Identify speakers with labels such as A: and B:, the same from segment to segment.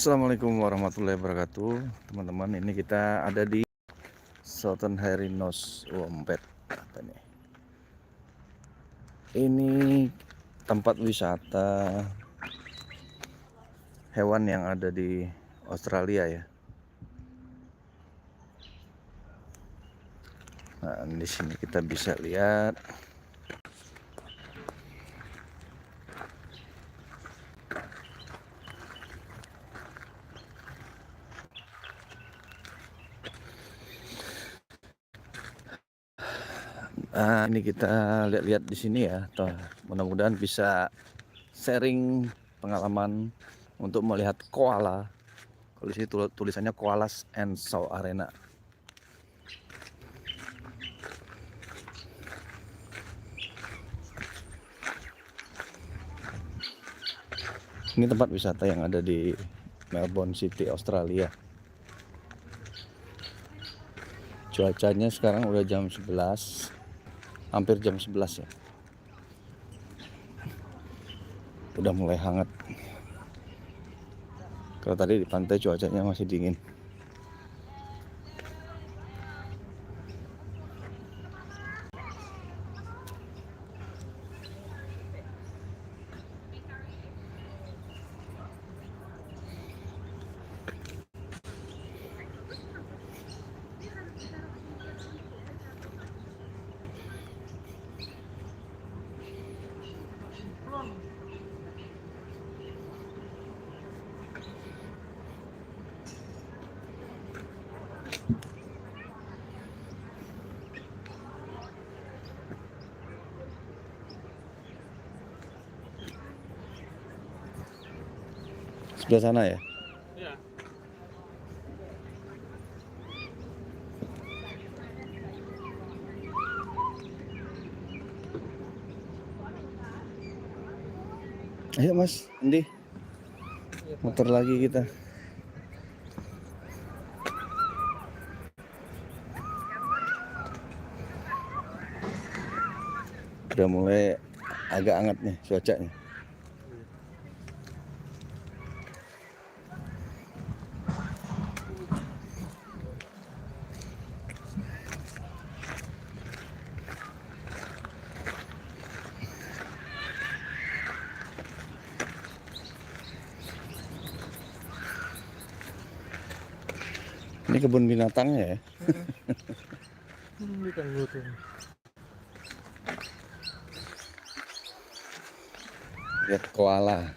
A: Assalamualaikum warahmatullahi wabarakatuh, teman-teman. Ini kita ada di Southern Herinos Wompet. Ini tempat wisata hewan yang ada di Australia ya. Nah, di sini kita bisa lihat ini kita lihat-lihat di sini ya. Mudah-mudahan bisa sharing pengalaman untuk melihat koala. Kalau di sini tulisannya Koalas and Show Arena. Ini tempat wisata yang ada di Melbourne City, Australia. Cuacanya sekarang udah jam 11, hampir jam 11 ya. Udah mulai hangat. Kalau tadi di pantai cuacanya masih dingin. Sebelah sana ya?
B: Iya.
A: Ayo Mas, Andi. Motor lagi kita. Udah mulai agak hangat nih cuacanya. Ini kebun binatangnya ya.
B: Ini kan lucu.
A: Lihat koala.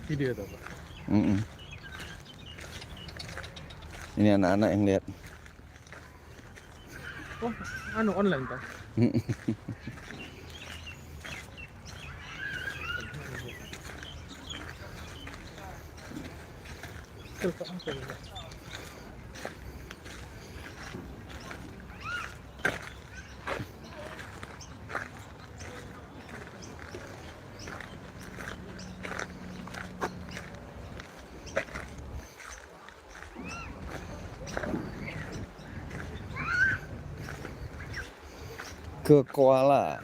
B: Video itu Pak.
A: Ini anak-anak yang lihat.
B: Oh, online Pak.
A: Ke koala.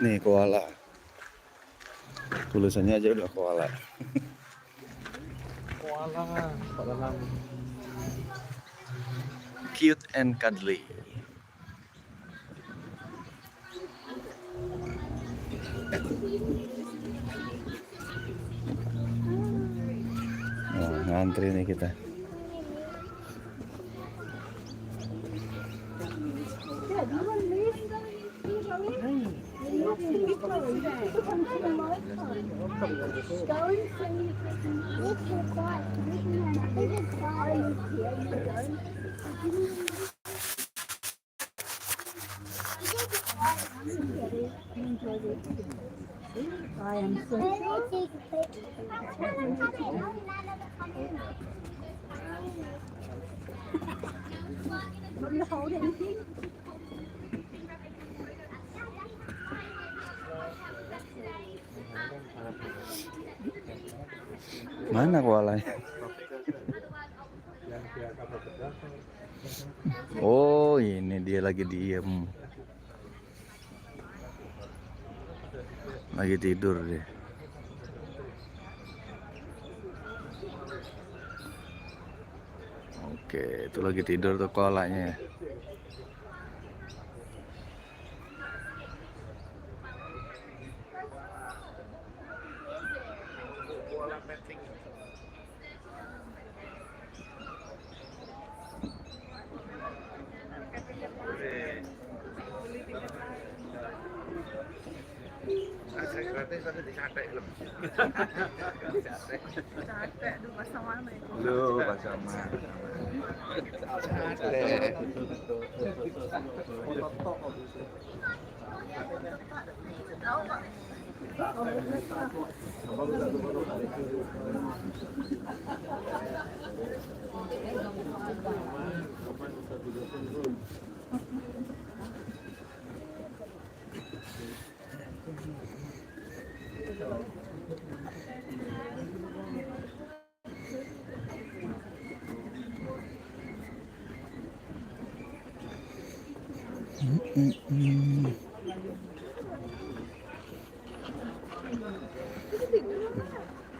A: Nih koala. Tulisannya aja udah koala.
B: Koala, Pak dalam.
A: Cute and cuddly. Nah, ngantri nih kita. Mana koalanya?
B: Yang dia kapal berdasar.
A: Oh, ini dia lagi diem. Lagi tidur dia. Oke, itu lagi tidur tuh koalanya.
C: Bahasa mana itu?
D: Lu bahasa mana?
C: Tahu Pak?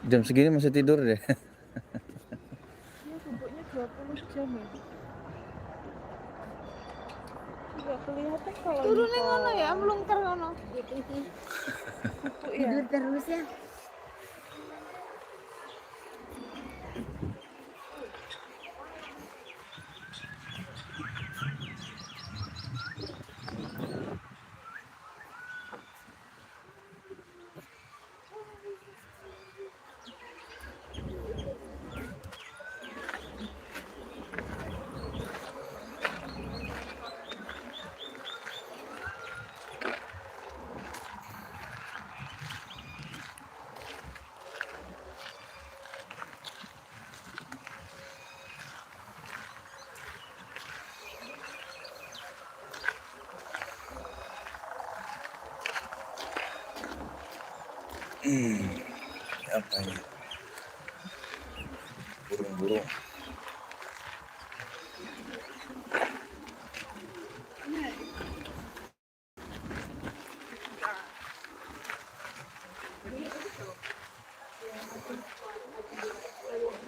A: Jam segini masih tidur deh.
C: Dia duduknya 20 jam ya. Enggak kelihatan kalau
E: Turunnya ngono ya, melungker ngono.
C: tidur terus ya.
A: Apa ini? Burung-burung.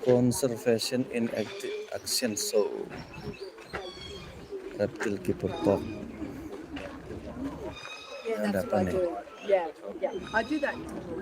A: Conservation in Action Show. Reptile Keeper Talk. Ada apa nih?
E: Yeah. I do that anyway.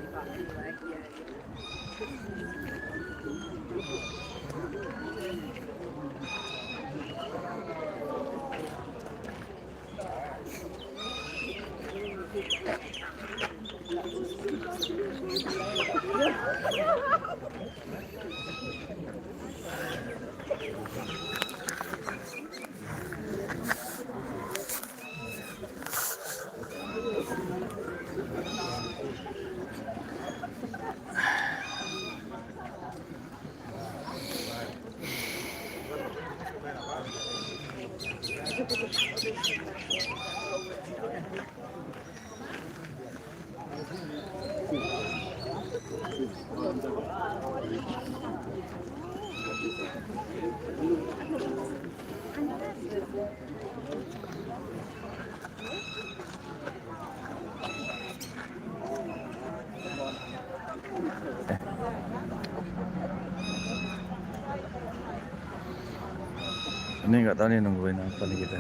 A: Ini nggak tahu nih nungguin apa nih kita.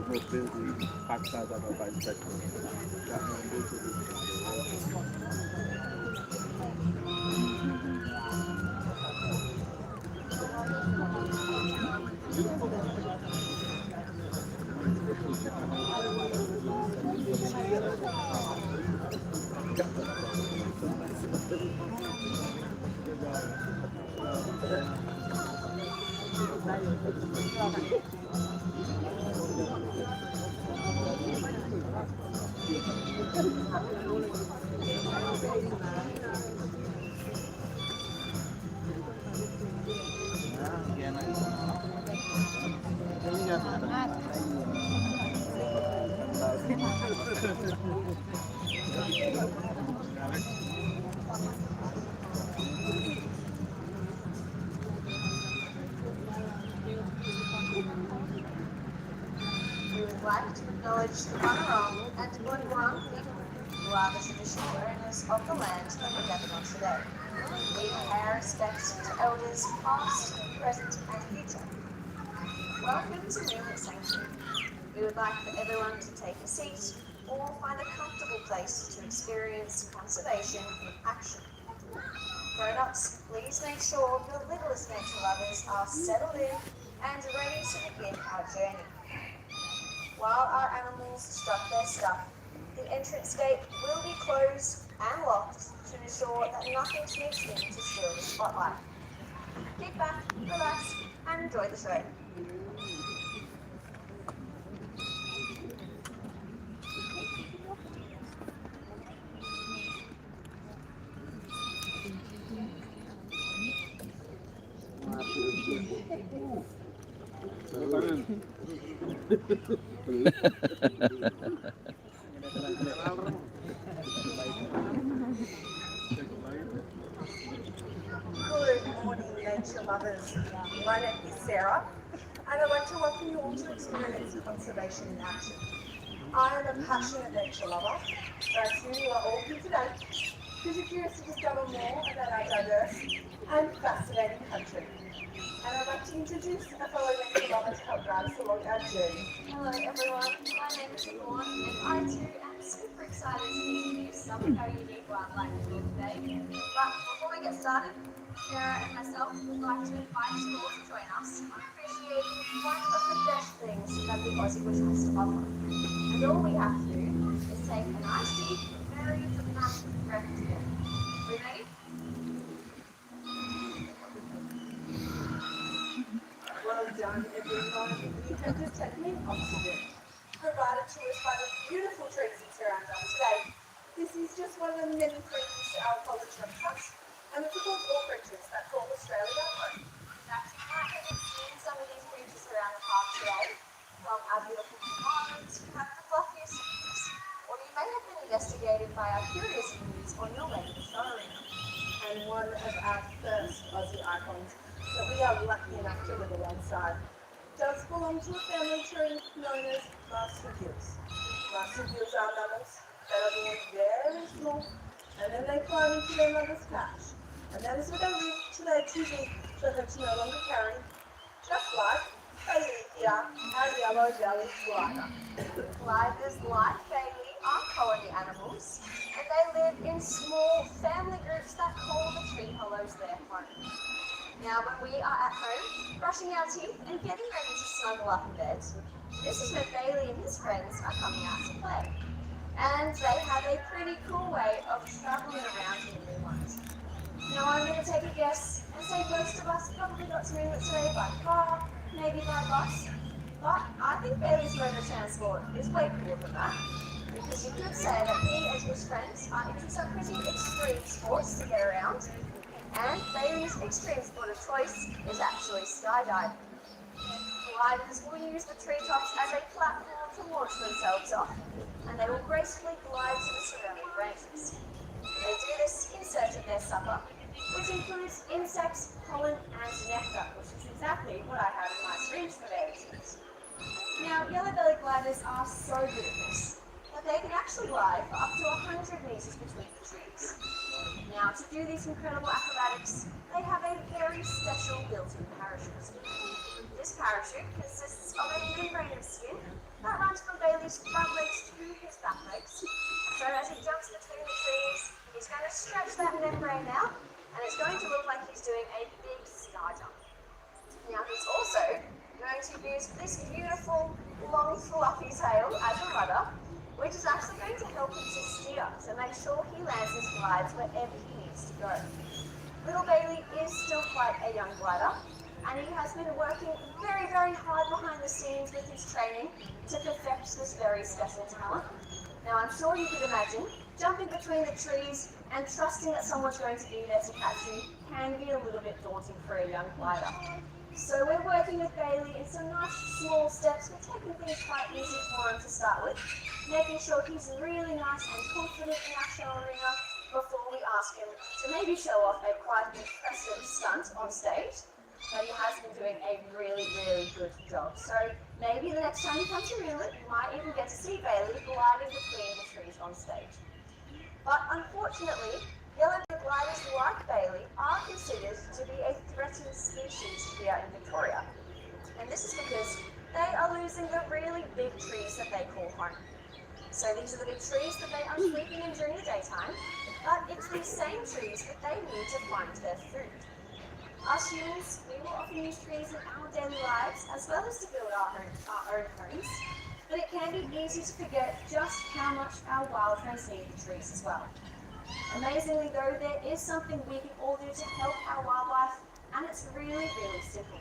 D: Mobil dipaksa sama Pak Inspektur nggak ngambil
F: We would like to acknowledge the Cara and Unik people, who are the traditional owners of the land that we gather on today. We pay our respects to elders past, present and future. Welcome to Membuat Sanctuary. We would like for everyone to take a seat or find a comfortable place to experience conservation in action. Grown-ups, please make sure your littlest nature lovers are settled in and ready to begin our journey. While our animals strut their stuff, the entrance gate will be closed and locked to ensure that nothing sneaks in to steal the spotlight. Kick back, relax, and enjoy the show. Good morning, nature lovers. My name is Sarah, and I'd like to welcome you all to experience conservation in action. I am a passionate nature lover, but I assume you are all here today because you're curious to discover more about our diverse and fascinating country. And I'd like to introduce a fellow nature lover to help guide us along our journey. Hello everyone, my name is Dawn, and I too am super excited to introduce some of our unique wildlife here today. But before we get started, Cara and myself would like to invite you all to join us on appreciating one of the best things that the Aussie Bush has to offer. And all we have to do is take a nice deep, very dramatic breath together. We ready? Well done, everyone. You have just taken in oxygen, provided to us by the beautiful trees that surround us today. This is just one of the many things our ecology has, and it supports all creatures that call Australia home. Now, you might have seen some of these creatures around the park today, from our beautiful koalas, you have the fluffiest snakes, or you may have been investigated by our curious humans on your way to the showroom. And one of our first Aussie icons that we are lucky enough to live alongside does belong to a family tree known as marsupials. Marsupials are mammals that are born very small and then they climb into their mother's pouch. And that is where they live till they're too big for her to no longer carry. Just like Bailey here, our yellow-bellied glider. Gliders like Bailey are colony animals, and they live in small family groups that call the tree hollows their home. Now, when we are at home, brushing our teeth and getting ready to snuggle up in bed, this is where Bailey and his friends are coming out to play. And they have a pretty cool way of travelling around in their minds. Now, I'm going to take a guess and say most of us probably got to Membuat today by car, maybe by bus, but I think Bailey's mode of transport is way cooler than that, because you could say that he and his friends are into some pretty extreme sports to get around, and Bailey's extreme sport of choice is actually skydiving. Gliders will use the treetops as a platform to launch themselves off, and they will gracefully glide to the surrounding branches. They do this in search of their supper, which includes insects, pollen, and nectar, which is exactly what I have in my streams for their eaters. Now, yellow-bellied gliders are so good at this that they can actually glide for up to 100 meters between the trees. Now, to do these incredible acrobatics, they have a very special built-in parachute. This parachute consists of a membrane of skin that runs from Bailey's front legs to his back legs. So as he jumps between the trees, he's going to stretch that membrane out, and it's going to look like he's doing a big sky jump. Now, he's also going to use this beautiful, long, fluffy tail as a rudder, which is actually going to help him to steer, to make sure he lands his glides wherever he needs to go. Little Bailey is still quite a young glider, and he has been working very, very hard behind the scenes with his training to perfect this very special talent. Now, I'm sure you could imagine, jumping between the trees and trusting that someone's going to be there to catch you can be a little bit daunting for a young glider. So we're working with Bailey in some nice small steps. We're taking things quite easy for him to start with, making sure he's really nice and confident in our show arena before we ask him to maybe show off a quite impressive stunt on stage. But he has been doing a really, really good job. So maybe the next time you come to Real It, you might even get to see Bailey gliding between the trees on stage. But unfortunately, yellow-bellied gliders like Bailey are considered to be a threatened species here in Victoria. And this is because they are losing the really big trees that they call home. So these are the big trees that they are sleeping in during the daytime, but it's these same trees that they need to find their food. Us humans, we will often use trees in our daily lives as well as to build our own homes, but it can be easy to forget just how much our wildfires need the trees as well. Amazingly though, there is something we can all do to help our wildlife, and it's really, really simple.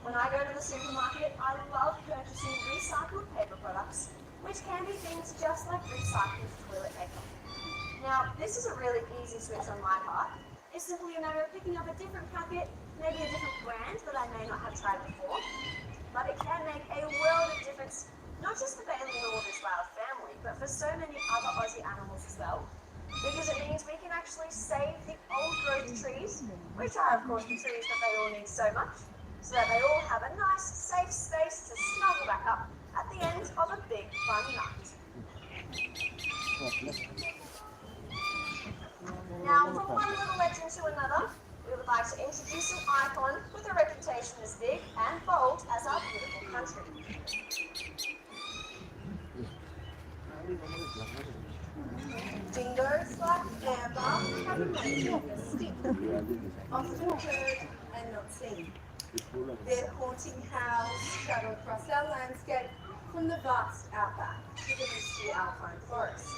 F: When I go to the supermarket, I love purchasing recycled paper products, which can be things just like recycled toilet paper. Now, this is a really easy switch on my part. It's simply a matter of picking up a different packet, maybe a different brand that I may not have tried before, but it can make a world of difference, not just for Bailey and all of his wild family, but for so many other Aussie animals as well, because it means we can actually save the old growth trees, which are of course the trees that they all need so much, so that they all have a nice safe space to snuggle back up at the end of a big fun night. Now, from one little legend to another, we would like to introduce an icon with a reputation as big and bold as our beautiful country. Dingoes like Amber have a nature instinct, often heard and not seen. Their haunting howls travel across our landscape from the vast outback to the misty alpine forest.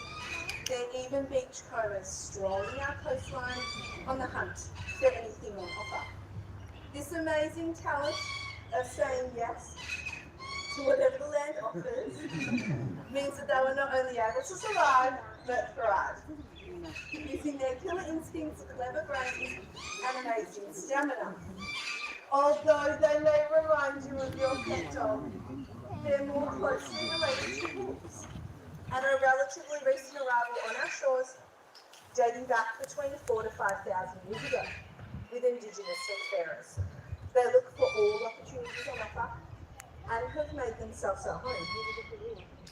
F: There are even beachcombers strolling our coastline on the hunt for anything on offer. This amazing talent of saying yes to whatever the land offers means that they were not only able to survive, but thrive. Using their killer instincts, clever brains, and amazing stamina. Although they may remind you of your pet dog, they're more closely related to wolves, and are a relatively recent arrival on our shores, dating back between 4,000 to 5,000 years ago, with Indigenous seafarers. They look for all opportunities on offer, and have made themselves at home.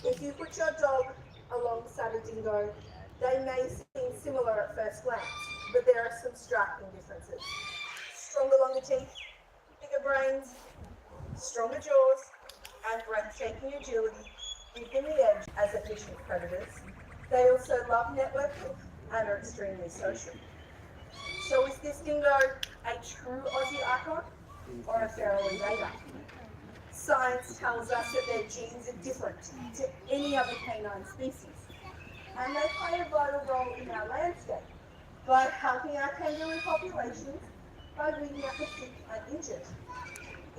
F: If you put your dog alongside a dingo, they may seem similar at first glance, but there are some striking differences. Stronger, longer teeth, bigger brains, stronger jaws, and breathtaking agility give them the edge as efficient predators. They also love networking and are extremely social. So is this dingo a true Aussie icon or a feral invader? Science tells us that their genes are different to any other canine species, and they play a vital role in our landscape by helping our kangaroo populations by weeding out the sick and injured.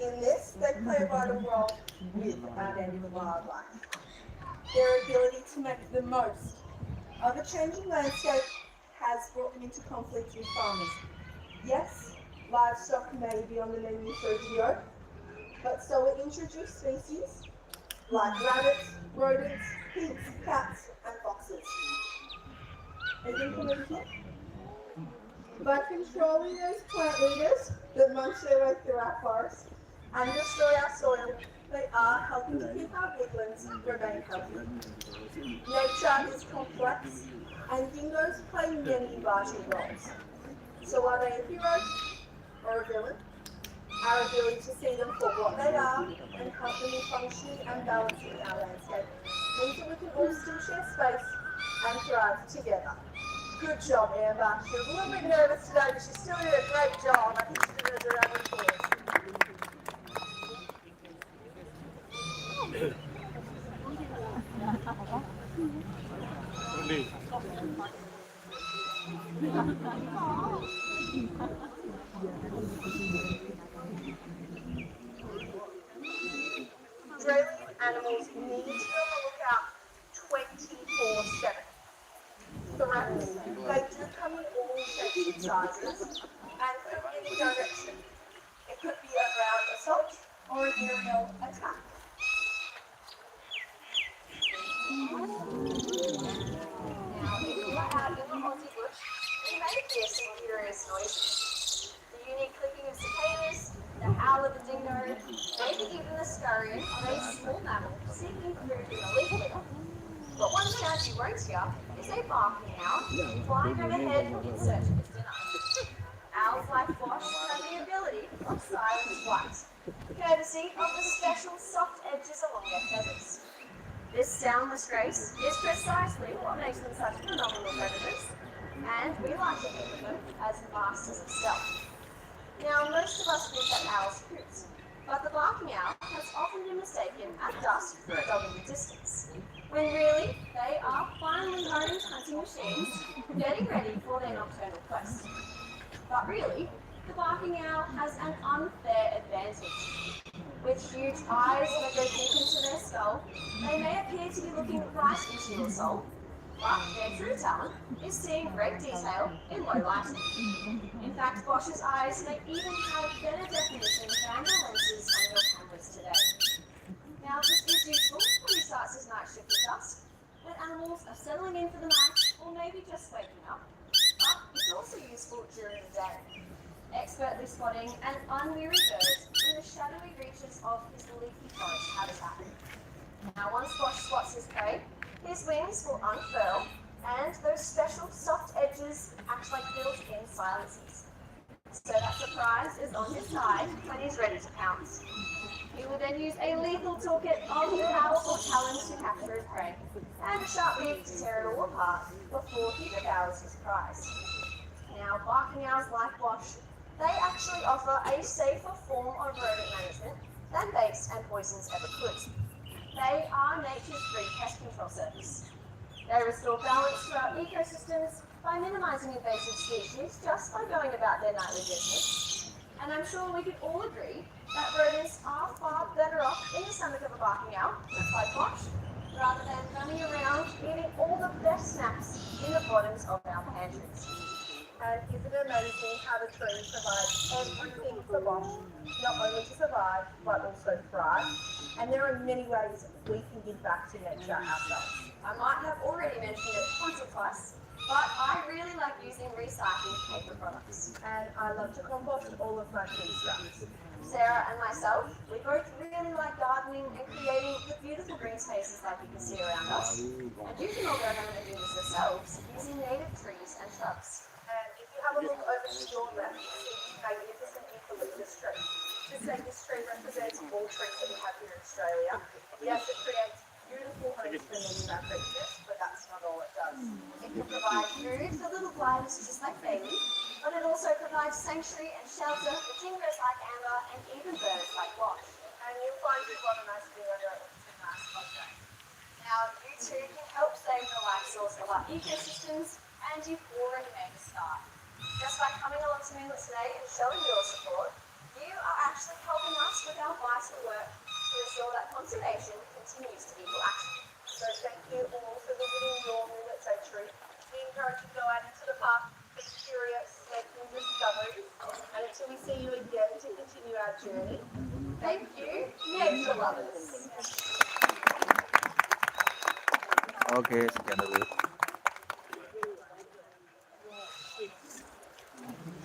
F: In this, they play a vital role with our native wildlife. Their ability to make the most of a changing landscape has brought them into conflict with farmers. Yes, livestock may be on the menu for a dingo, but so are introduced species like rabbits, rodents, pigs, cats, and foxes. By controlling those plant eaters that munch their way through our forests and destroy our soil, they are helping to keep our woodlands remain healthy. Nature is complex, and dingoes play many vital roles. So are they a hero or a villain? Our ability to see them for what they are and help them in functioning and balancing our landscape means that we can all still share space and thrive together. Good job, Amber. She was a little bit nervous today, but she still did a great job. I think she did a round of applause. Australian animals need to be on the lookout 24/7. Threats, they do come in all shapes and sizes and from any direction. It could be a ground assault or an aerial attack. Now, if you are out in the Aussie bush, you may hear some curious noises. The unique clicking of cicadas, the howl of a dingo, maybe even the scurrying of a small mammal seeking food in a leaf litter. But one sound you won't hear is a barking owl flying overhead in search of its dinner. Owls like Bosch have the ability of silent flight, courtesy of the special soft edges along their feathers. This soundless grace is precisely what makes them such phenomenal predators, and we like to think of them as masters of stealth. Now, most of us think that owls hoot, but the barking owl has often been mistaken at dusk for a dog in the distance, when really they are finely honed hunting machines getting ready for their nocturnal quest. But really, the barking owl has an unfair advantage. With huge eyes that go deep into their skull, they may appear to be looking right into your soul, but their true talent is seeing great detail in low lighting. In fact, Bosch's eyes may even have better definition than the lenses on your cameras today. Now, this is useful when he starts his night shift at dusk, when animals are settling in for the night or maybe just waking up, but it's also useful during the day, expertly spotting an unweary bird in the shadowy reaches of his leafy forest habitat. Now, once Bosch spots his prey, his wings will unfurl, and those special soft edges act like built-in silencers. So that surprise is on his side when he's ready to pounce. He will then use a lethal toolkit of powerful talons to capture his prey, and a sharp beak to tear it all apart before he devours his prize. Now, barking owls like Bosch, they actually offer a safer form of rodent management than baits and poisons ever could. They are nature's free pest control service. They restore balance to our ecosystems by minimising invasive species just by going about their nightly business. And I'm sure we could all agree that rodents are far better off in the stomach of a barking owl, just like Bosch, rather than running around eating all the best snacks in the bottoms of our pantries. And isn't it amazing how the trees provide everything for Bosch, not only to survive, but also thrive? And there are many ways we can give back to nature ourselves. I might have already mentioned it once or twice, but I really like using recycled paper products. And I love to compost all of my food scraps. Sarah and myself, we both really like gardening and creating the beautiful green spaces like you can see around us. And you can all go home and do this yourselves using native trees and shrubs. And if you have a look over to your left, you see this magnificent eucalyptus tree. To say this tree represents all trees that we have here in Australia. Yes, it creates beautiful homes for many of our creatures, but that's not all it does. It can provide food for little gliders just like Bailey, but it also provides sanctuary and shelter for dingoes like Amber and even birds like Bosch. And you'll find you've got a nice view under it with some nice objects. Now, you too can help save the life source of our ecosystems, and you've already made a start. Just by coming along to Membuat today and showing your support, you are actually helping us with our vital work to ensure that conservation continues to equal action. So thank you all for visiting your Membuat sanctuary. We encourage you to go out into the park, be curious, make new discoveries, and until we see you again to continue our journey, thank you, nature lovers.
A: Oke, sekian dulu.